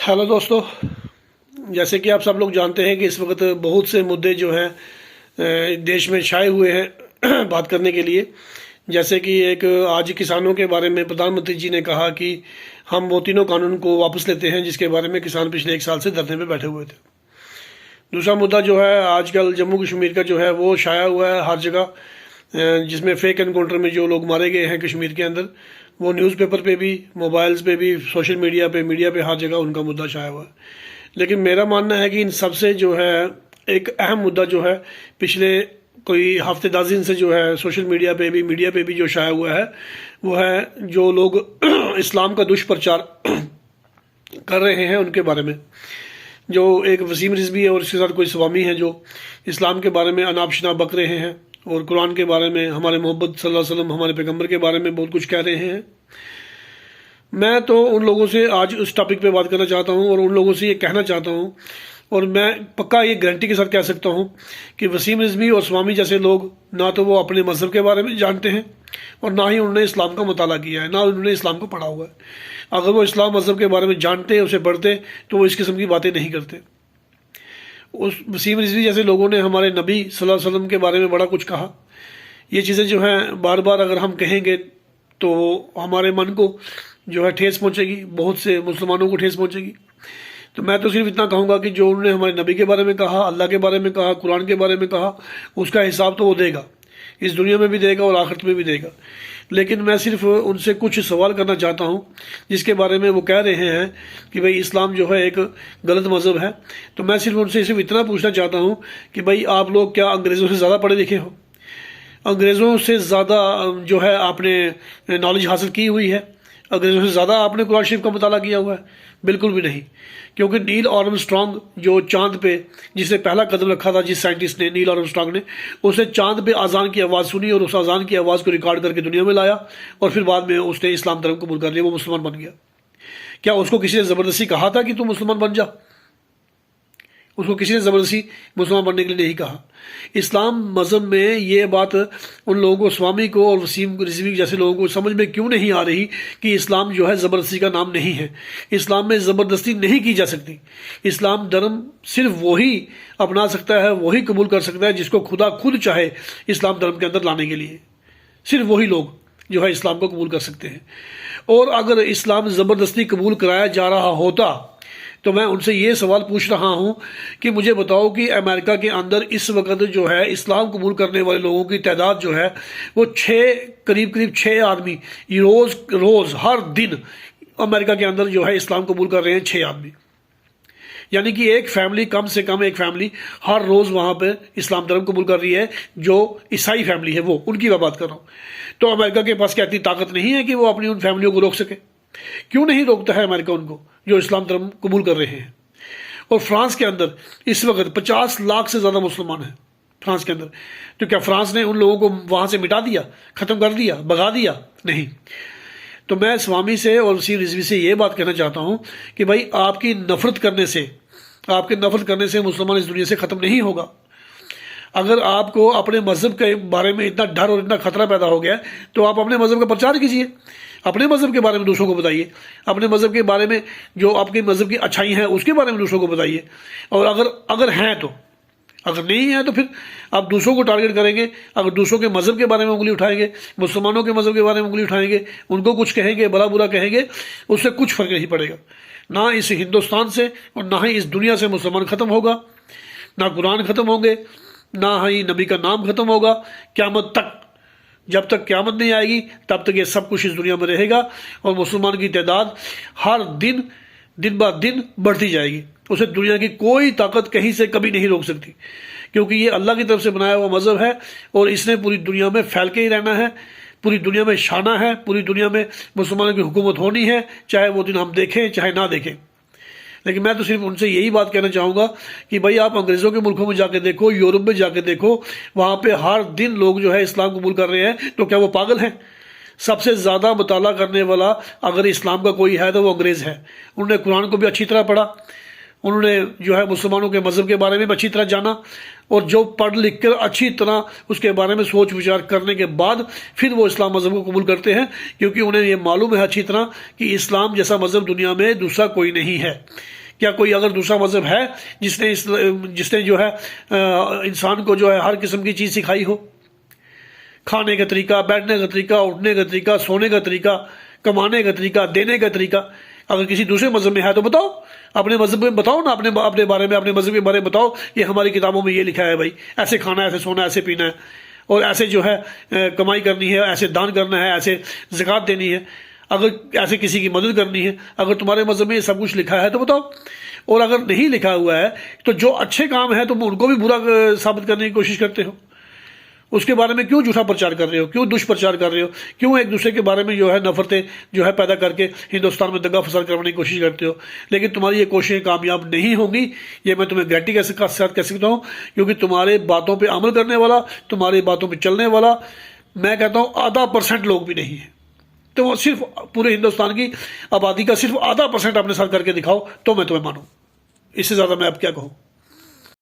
Hello दोस्तों, जैसे कि आप सब लोग जानते हैं कि इस वक्त बहुत से मुद्दे जो हैं देश में छाए हुए हैं बात करने के लिए। जैसे कि एक आज किसानों के बारे में प्रधानमंत्री जी ने कहा कि हम वो तीनों कानून को वापस लेते हैं जिसके बारे में किसान पिछले 1 साल से धरने पे बैठे हुए थे। दूसरा मुद्दा जो है आजकल जम्मू कश्मीर का जो है वो छाया हुआ है हर जगह, जिसमें फेक एनकाउंटर में जो लोग मारे गए हैं कश्मीर के अंदर, वो न्यूज़पेपर पे भी, मोबाइल्स पे भी, सोशल मीडिया पे, हर जगह उनका मुद्दा छाया हुआ है। लेकिन मेरा मानना है कि इन सबसे जो है एक अहम मुद्दा जो है पिछले कोई हफ्ते 10 दिन से जो है सोशल मीडिया पे भी जो छाया हुआ है वो है जो लोग इस्लाम का दुष्प्रचार कर रहे हैं उनके बारे में। जो एक वसीम रिजवी है और इसके साथ कोई स्वामी है जो इस्लाम के बारे में अनाप शनाप बक रहे हैं और कुरान के बारे में, हमारे मोहम्मद सल्लल्लाहु अलैहि वसल्लम, हमारे पैगंबर के बारे में बहुत कुछ कह रहे हैं। मैं तो उन लोगों से आज उस टॉपिक पे बात करना चाहता हूं और उन लोगों से ये कहना चाहता हूं, और मैं पक्का ये गारंटी के साथ कह सकता हूं कि वसीम रिजवी और स्वामी जैसे लोग ना तो वो अपने मज़हब के बारे में जानते हैं और ना ही उन्होंने इस्लाम का मुताला किया है, ना उन्होंने इस्लाम को पढ़ा हुआ है। अगर वो इस्लाम मज़हब के बारे में जानते, उसे पढ़ते, तो वो इस किस्म की बातें नहीं करते। उस वसीम रिजवी जैसे लोगों ने हमारे नबी सल्लल्लाहु अलैहि वसल्लम के बारे में बड़ा कुछ कहा। ये चीज़ें जो हैं बार बार अगर हम कहेंगे तो हमारे मन को जो है ठेस पहुंचेगी, बहुत से मुसलमानों को ठेस पहुंचेगी। तो मैं तो सिर्फ इतना कहूँगा कि जो उन्होंने हमारे नबी के बारे में कहा, अल्लाह के बारे में कहा, कुरान के बारे में कहा, उसका हिसाब तो वो देगा, इस दुनिया में भी देगा और आखिरत में भी देगा। लेकिन मैं सिर्फ उनसे कुछ सवाल करना चाहता हूँ जिसके बारे में वो कह रहे हैं कि भाई इस्लाम जो है एक गलत मज़हब है। तो मैं सिर्फ उनसे सिर्फ इतना पूछना चाहता हूँ कि भाई आप लोग क्या अंग्रेज़ों से ज़्यादा पढ़े लिखे हो? अंग्रेज़ों से ज़्यादा जो है आपने नॉलेज हासिल की हुई है? अंग्रेज़ों से ज़्यादा आपने कुरान शरीफ का मुताला किया हुआ है? बिल्कुल भी नहीं। क्योंकि नील आर्मस्ट्रांग जो चांद पे जिसने पहला कदम रखा था, जिस साइंटिस्ट ने, नील आर्मस्ट्रांग ने, उसने चांद पे अजान की आवाज़ सुनी और उस अजान की आवाज़ को रिकॉर्ड करके दुनिया में लाया और फिर बाद में उसने इस्लाम धर्म कबूल कर लिया, वो मुसलमान बन गया। क्या उसको किसी ने ज़बरदस्ती कहा था कि तू मुसलमान बन जा? उसको किसी ने ज़बरदस्ती मुसलमान बनने के लिए नहीं कहा। इस्लाम मज़हब में ये बात उन लोगों को, स्वामी को और वसीम रिजवी जैसे लोगों को समझ में क्यों नहीं आ रही कि इस्लाम जो है ज़बरदस्ती का नाम नहीं है। इस्लाम में ज़बरदस्ती नहीं की जा सकती। इस्लाम धर्म सिर्फ वही अपना सकता है, वही कबूल कर सकता है जिसको खुदा खुद चाहे इस्लाम धर्म के अंदर लाने के लिए। सिर्फ वही लोग जो है इस्लाम को कबूल कर सकते हैं। और अगर इस्लाम ज़बरदस्ती कबूल कराया जा रहा होता तो मैं उनसे ये सवाल पूछ रहा हूँ कि मुझे बताओ कि अमेरिका के अंदर इस वक्त जो है इस्लाम कबूल करने वाले लोगों की तादाद जो है वो करीब 6 आदमी रोज़ हर दिन अमेरिका के अंदर जो है इस्लाम कबूल कर रहे हैं, 6 आदमी। यानी कि एक फैमिली, कम से कम एक फैमिली हर रोज़ वहाँ पे इस्लाम धर्म कबूल कर रही है। जो ईसाई फैमिली है वो, उनकी मैं बात कर रहा हूँ। तो अमेरिका के पास क्या इतनी ताकत नहीं है कि वो अपनी उन फैमिलियों को रोक सके? क्यों नहीं रोकता है अमेरिका उनको जो इस्लाम धर्म कबूल कर रहे हैं? और फ्रांस के अंदर इस वक्त 50 लाख से ज़्यादा मुसलमान हैं फ्रांस के अंदर। तो क्या फ्रांस ने उन लोगों को वहाँ से मिटा दिया, ख़त्म कर दिया, भगा दिया? नहीं। तो मैं स्वामी से और वसीम रिजवी से ये बात कहना चाहता हूँ कि भाई आपकी नफ़रत करने से मुसलमान इस दुनिया से ख़त्म नहीं होगा। अगर आपको अपने मज़हब के बारे में इतना डर और इतना खतरा पैदा हो गया तो आप अपने मज़हब का प्रचार कीजिए, अपने मज़हब के बारे में दूसरों को बताइए, अपने मज़हब के बारे में जो आपके मज़हब की अच्छाई हैं उसके बारे में दूसरों को बताइए। और अगर हैं तो, अगर नहीं है तो फिर आप दूसरों को टारगेट करेंगे, अगर दूसरों के मज़हब के बारे में उंगली उठाएंगे, मुसलमानों के मज़हब के बारे में उंगली उठाएंगे, उनको कुछ कहेंगे, भला बुरा कहेंगे, उससे कुछ फ़र्क नहीं पड़ेगा। ना इस हिंदुस्तान से और ना ही इस दुनिया से मुसलमान ख़त्म होगा, ना कुरान ख़त्म होंगे, ना ही नबी का नाम ख़त्म होगा। क़यामत तक, जब तक क़यामत नहीं आएगी तब तक ये सब कुछ इस दुनिया में रहेगा और मुसलमान की तादाद हर दिन ब दिन बढ़ती जाएगी। उसे दुनिया की कोई ताकत कहीं से कभी नहीं रोक सकती, क्योंकि ये अल्लाह की तरफ से बनाया हुआ मज़हब है और इसने पूरी दुनिया में फैल के ही रहना है, पूरी दुनिया में शाना है, पूरी दुनिया में मुसलमानों की हुकूमत होनी है, चाहे वो दिन हम देखें चाहे ना देखें। लेकिन मैं तो सिर्फ उनसे यही बात कहना चाहूँगा कि भाई आप अंग्रेज़ों के मुल्कों में जाके देखो, यूरोप में जाके देखो, वहाँ पे हर दिन लोग जो है इस्लाम कबूल कर रहे हैं। तो क्या वो पागल हैं? सबसे ज़्यादा मुताला करने वाला अगर इस्लाम का कोई है तो वो अंग्रेज़ है। उन्होंने कुरान को भी अच्छी तरह पढ़ा, उन्होंने जो है मुसलमानों के मज़हब के बारे में भी अच्छी तरह जाना, और जो पढ़ लिख कर अच्छी तरह उसके बारे में सोच विचार करने के बाद फिर वो इस्लाम मज़हब को कबूल करते हैं, क्योंकि उन्हें ये मालूम है अच्छी तरह कि इस्लाम जैसा मज़हब दुनिया में दूसरा कोई नहीं है। کیا کوئی اگر دوسرا مذہب ہے جس نے جو ہے انسان کو جو ہے ہر قسم کی چیز سکھائی ہو؟ کھانے کا طریقہ، بیٹھنے کا طریقہ، اٹھنے کا طریقہ، سونے کا طریقہ، کمانے کا طریقہ، دینے کا طریقہ، اگر کسی دوسرے مذہب میں ہے تو بتاؤ، اپنے مذہب میں بتاؤ نا، اپنے بارے میں، اپنے مذہب کے بارے میں بتاؤ، یہ ہماری کتابوں میں یہ لکھا ہے بھائی، ایسے کھانا ہے، ایسے سونا ہے، ایسے پینا ہے، اور ایسے جو ہے کمائی کرنی ہے، ایسے دان کرنا ہے، ایسے زکوٰۃ دینی ہے، اگر ایسے کسی کی مدد کرنی ہے، اگر تمہارے مذہب میں یہ سب کچھ لکھا ہے تو بتاؤ۔ اور اگر نہیں لکھا ہوا ہے تو جو اچھے کام ہے تم ان کو بھی برا ثابت کرنے کی کوشش کرتے ہو، اس کے بارے میں کیوں جھوٹا پرچار کر رہے ہو، کیوں دشپرچار کر رہے ہو، کیوں ایک دوسرے کے بارے میں جو ہے نفرتیں جو ہے پیدا کر کے ہندوستان میں دنگا فساد کروانے کی کوشش کرتے ہو، لیکن تمہاری یہ کوششیں کامیاب نہیں ہوں گی، یہ میں تمہیں گارنٹی کے ساتھ کہہ سکتا ہوں، کیونکہ تمہارے باتوں پہ عمل کرنے والا، تمہاری باتوں پہ چلنے والا، میں کہتا ہوں 0.5% لوگ بھی نہیں ہیں۔ تو وہ صرف پورے ہندوستان کی آبادی کا صرف 0.5% اپنے ساتھ کر کے دکھاؤ تو میں تمہیں مانوں، اس سے زیادہ میں اب کیا کہوں۔